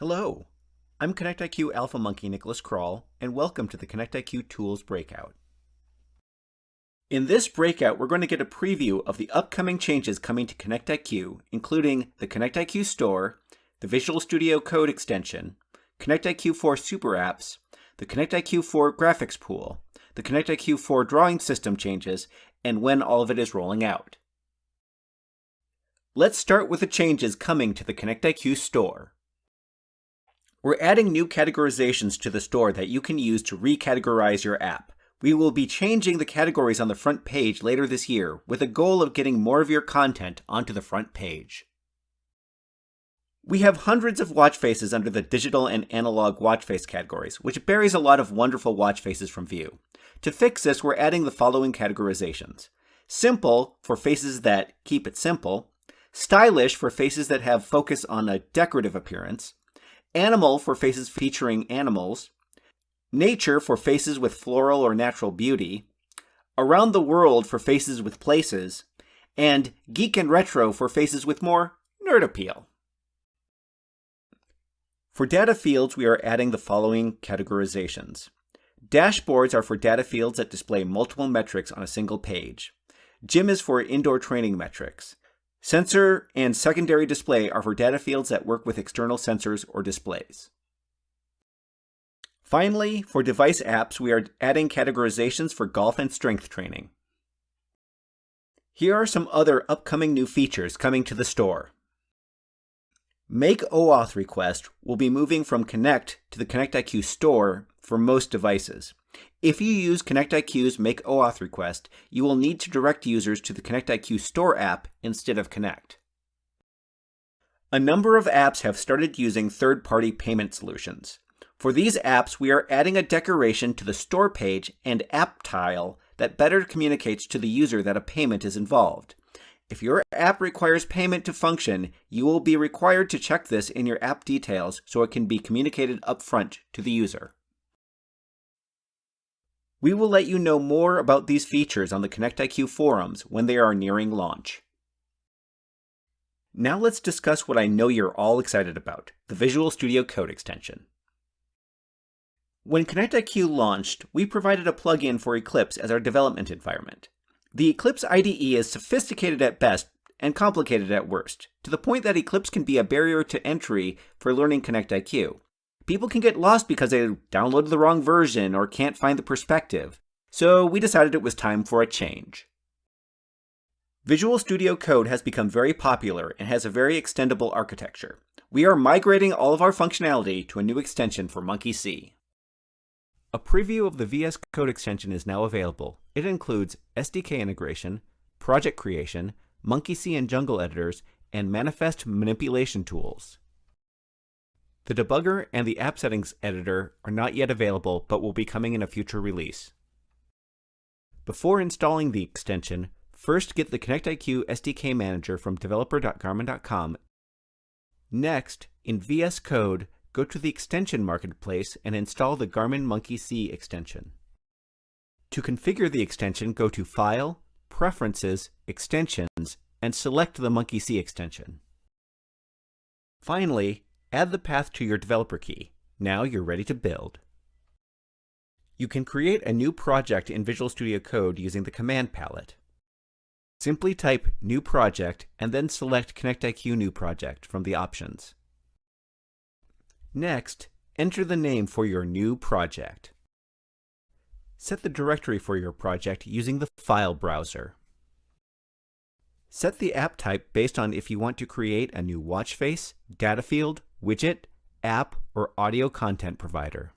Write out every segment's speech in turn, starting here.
Hello, I'm ConnectIQ Alpha Monkey Nicholas Kroll, and welcome to the ConnectIQ Tools Breakout. In this breakout, we're going to get a preview of the upcoming changes coming to ConnectIQ, including the ConnectIQ Store, the Visual Studio Code extension, ConnectIQ 4 Super Apps, the ConnectIQ 4 Graphics Pool, the ConnectIQ 4 Drawing System changes, and when all of it is rolling out. Let's start with the changes coming to the ConnectIQ Store. We're adding new categorizations to the store that you can use to recategorize your app. We will be changing the categories on the front page later this year with a goal of getting more of your content onto the front page. We have hundreds of watch faces under the digital and analog watch face categories, which buries a lot of wonderful watch faces from view. To fix this, we're adding the following categorizations. Simple for faces that keep it simple, stylish for faces that have focus on a decorative appearance, animal for faces featuring animals, nature for faces with floral or natural beauty, around the world for faces with places, and geek and retro for faces with more nerd appeal. For data fields, we are adding the following categorizations. Dashboards are for data fields that display multiple metrics on a single page. Gym is for indoor training metrics. Sensor and secondary display are for data fields that work with external sensors or displays. Finally, for device apps, we are adding categorizations for golf and strength training. Here are some other upcoming new features coming to the store. Make OAuth request will be moving from Connect to the ConnectIQ Store for most devices. If you use ConnectIQ's Make OAuth request, you will need to direct users to the ConnectIQ Store app instead of Connect. A number of apps have started using third-party payment solutions. For these apps, we are adding a decoration to the Store page and app tile that better communicates to the user that a payment is involved. If your app requires payment to function, you will be required to check this in your app details so it can be communicated upfront to the user. We will let you know more about these features on the ConnectIQ forums when they are nearing launch. Now let's discuss what I know you're all excited about, the Visual Studio Code extension. When ConnectIQ launched, we provided a plugin for Eclipse as our development environment. The Eclipse IDE is sophisticated at best and complicated at worst, to the point that Eclipse can be a barrier to entry for learning ConnectIQ. People can get lost because they downloaded the wrong version or can't find the perspective, so we decided it was time for a change. Visual Studio Code has become very popular and has a very extendable architecture. We are migrating all of our functionality to a new extension for Monkey C. A preview of the VS Code extension is now available. It includes SDK integration, project creation, Monkey C and Jungle editors, and manifest manipulation tools. The debugger and the app settings editor are not yet available, but will be coming in a future release. Before installing the extension, first get the ConnectIQ SDK Manager from developer.garmin.com. Next, in VS Code, go to the Extension Marketplace and install the Garmin Monkey C extension. To configure the extension, go to File, Preferences, Extensions, and select the Monkey C extension. Finally, add the path to your developer key. Now you're ready to build. You can create a new project in Visual Studio Code using the command palette. Simply type New Project and then select ConnectIQ New Project from the options. Next, enter the name for your new project. Set the directory for your project using the file browser. Set the app type based on if you want to create a new watch face, data field, widget, app, or audio content provider.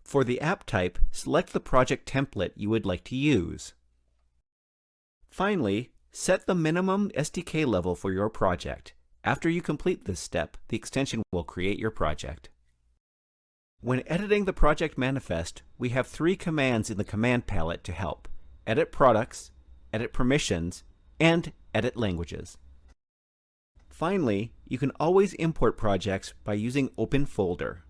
For the app type, select the project template you would like to use. Finally, set the minimum SDK level for your project. After you complete this step, the extension will create your project. When editing the project manifest, we have 3 commands in the command palette to help: edit products, edit permissions, and edit languages. Finally, you can always import projects by using Open Folder.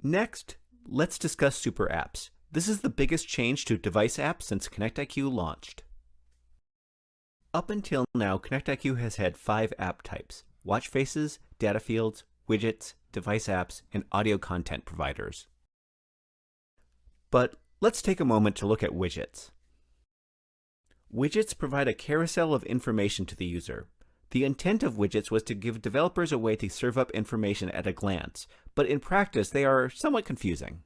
Next, let's discuss Super Apps. This is the biggest change to device apps since ConnectIQ launched. Up until now, ConnectIQ has had 5 app types. watch faces, data fields, widgets, device apps, and audio content providers. But let's take a moment to look at widgets. Widgets provide a carousel of information to the user. The intent of widgets was to give developers a way to serve up information at a glance, but in practice they are somewhat confusing.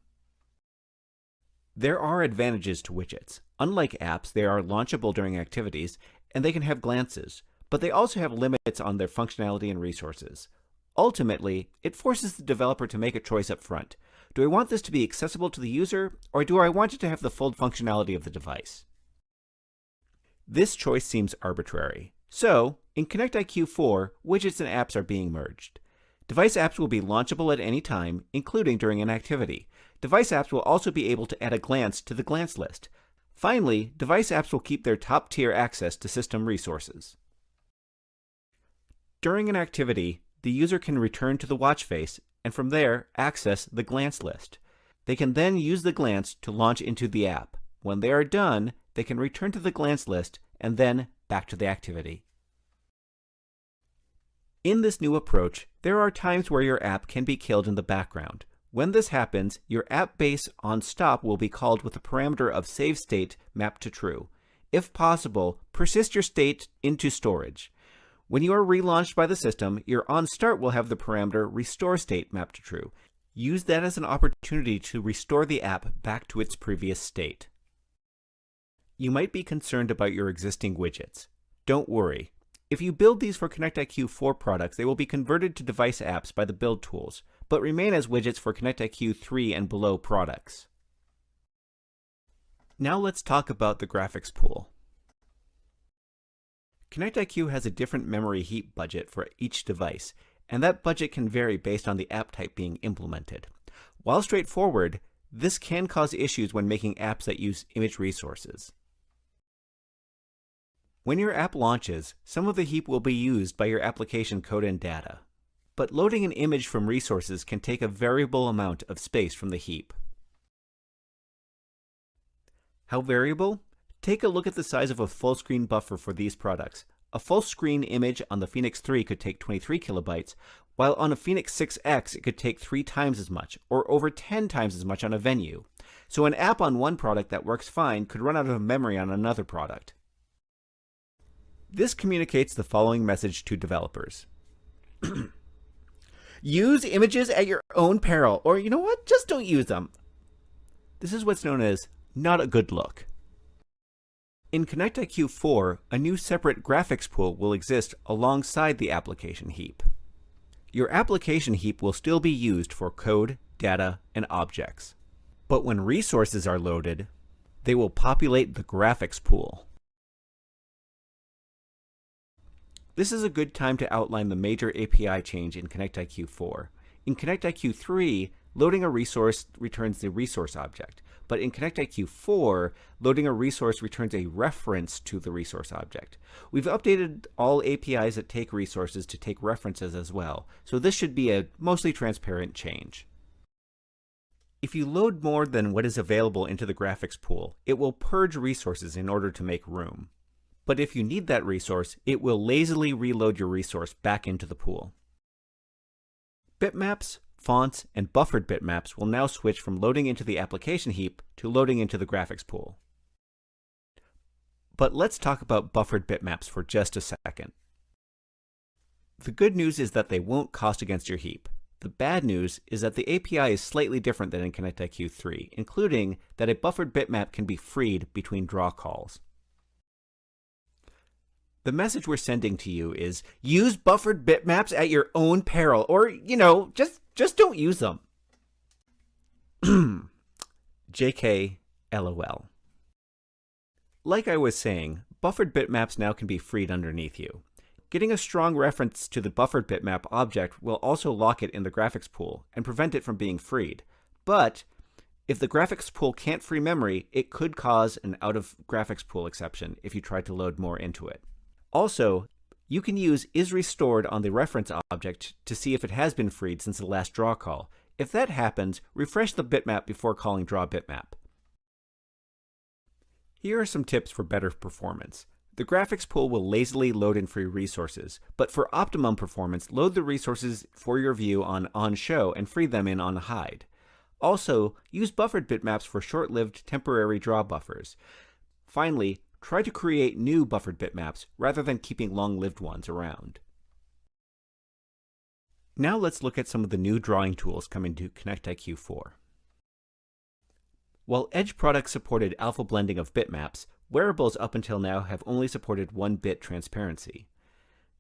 There are advantages to widgets. Unlike apps, they are launchable during activities, and they can have glances, but they also have limits on their functionality and resources. Ultimately, it forces the developer to make a choice up front. Do I want this to be accessible to the user, or do I want it to have the full functionality of the device? This choice seems arbitrary. So, in ConnectIQ 4, widgets and apps are being merged. Device apps will be launchable at any time, including during an activity. Device apps will also be able to add a glance to the glance list. Finally, device apps will keep their top-tier access to system resources. During an activity, the user can return to the watch face, and from there, access the glance list. They can then use the glance to launch into the app. When they are done, they can return to the glance list, and then back to the activity. In this new approach, there are times where your app can be killed in the background. When this happens, your app base on stop will be called with a parameter of save state mapped to true. If possible, persist your state into storage. When you are relaunched by the system, your on start will have the parameter restore state mapped to true. Use that as an opportunity to restore the app back to its previous state. You might be concerned about your existing widgets. Don't worry. If you build these for ConnectIQ 4 products, they will be converted to device apps by the build tools, but remain as widgets for ConnectIQ 3 and below products. Now let's talk about the graphics pool. ConnectIQ has a different memory heap budget for each device, and that budget can vary based on the app type being implemented. While straightforward, this can cause issues when making apps that use image resources. When your app launches, some of the heap will be used by your application code and data. But loading an image from resources can take a variable amount of space from the heap. How variable? Take a look at the size of a full-screen buffer for these products. A full-screen image on the Phoenix 3 could take 23 kilobytes, while on a Phoenix 6X it could take 3 times as much, or over 10 times as much on a Venue. So an app on one product that works fine could run out of memory on another product. This communicates the following message to developers. Use images at your own peril, or you know what, just don't use them. This is what's known as not a good look. In ConnectIQ 4, a new separate graphics pool will exist alongside the application heap. Your application heap will still be used for code, data, and objects. But when resources are loaded, they will populate the graphics pool. This is a good time to outline the major API change in ConnectIQ 4. In ConnectIQ 3, loading a resource returns the resource object, but in ConnectIQ 4, loading a resource returns a reference to the resource object. We've updated all APIs that take resources to take references as well, so this should be a mostly transparent change. If you load more than what is available into the graphics pool, it will purge resources in order to make room. But if you need that resource, it will lazily reload your resource back into the pool. Bitmaps, fonts, and buffered bitmaps will now switch from loading into the application heap to loading into the graphics pool. But let's talk about buffered bitmaps for just a second. The good news is that they won't cost against your heap. The bad news is that the API is slightly different than in ConnectIQ 3, including that a buffered bitmap can be freed between draw calls. The message we're sending to you is use buffered bitmaps at your own peril, or, you know, just don't use them. JK, LOL. Like I was saying, buffered bitmaps now can be freed underneath you. Getting a strong reference to the buffered bitmap object will also lock it in the graphics pool and prevent it from being freed. But if the graphics pool can't free memory, it could cause an out-of-graphics pool exception if you try to load more into it. Also, you can use isRestored on the reference object to see if it has been freed since the last draw call. If that happens, refresh the bitmap before calling draw bitmap. Here are some tips for better performance. The graphics pool will lazily load in free resources, but for optimum performance, load the resources for your view on show and free them in on hide. Also, use buffered bitmaps for short-lived temporary draw buffers. Finally, try to create new buffered bitmaps rather than keeping long-lived ones around. Now let's look at some of the new drawing tools coming to ConnectIQ 4. While Edge products supported alpha blending of bitmaps, wearables up until now have only supported 1-bit transparency.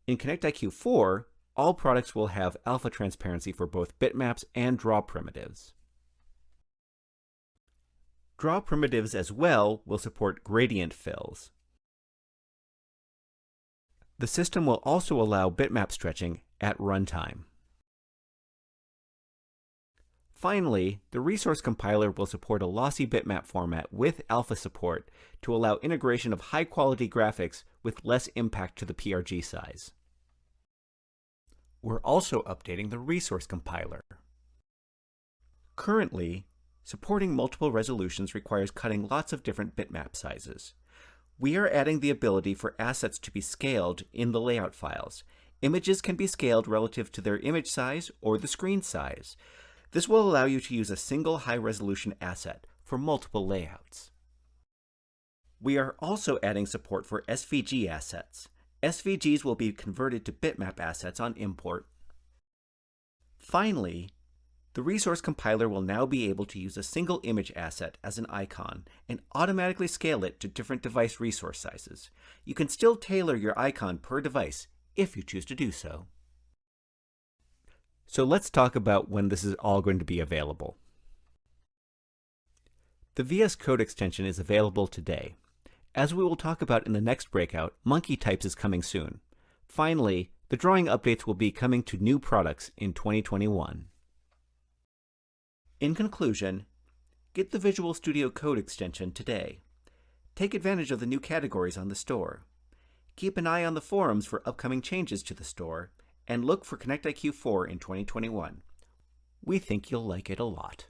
In ConnectIQ 4, all products will have alpha transparency for both bitmaps and draw primitives. Draw primitives as well will support gradient fills. The system will also allow bitmap stretching at runtime. Finally, the resource compiler will support a lossy bitmap format with alpha support to allow integration of high-quality graphics with less impact to the PRG size. We're also updating the resource compiler. Currently, supporting multiple resolutions requires cutting lots of different bitmap sizes. We are adding the ability for assets to be scaled in the layout files. Images can be scaled relative to their image size or the screen size. This will allow you to use a single high-resolution asset for multiple layouts. We are also adding support for SVG assets. SVGs will be converted to bitmap assets on import. Finally, the resource compiler will now be able to use a single image asset as an icon and automatically scale it to different device resource sizes. You can still tailor your icon per device if you choose to do so. So let's talk about when this is all going to be available. The Vscode extension is available today. As we will talk about in the next breakout, Monkey Types is coming soon. Finally, the drawing updates will be coming to new products in 2021. In conclusion, get the Visual Studio Code extension today. Take advantage of the new categories on the store. Keep an eye on the forums for upcoming changes to the store, and look for ConnectIQ 4 in 2021. We think you'll like it a lot.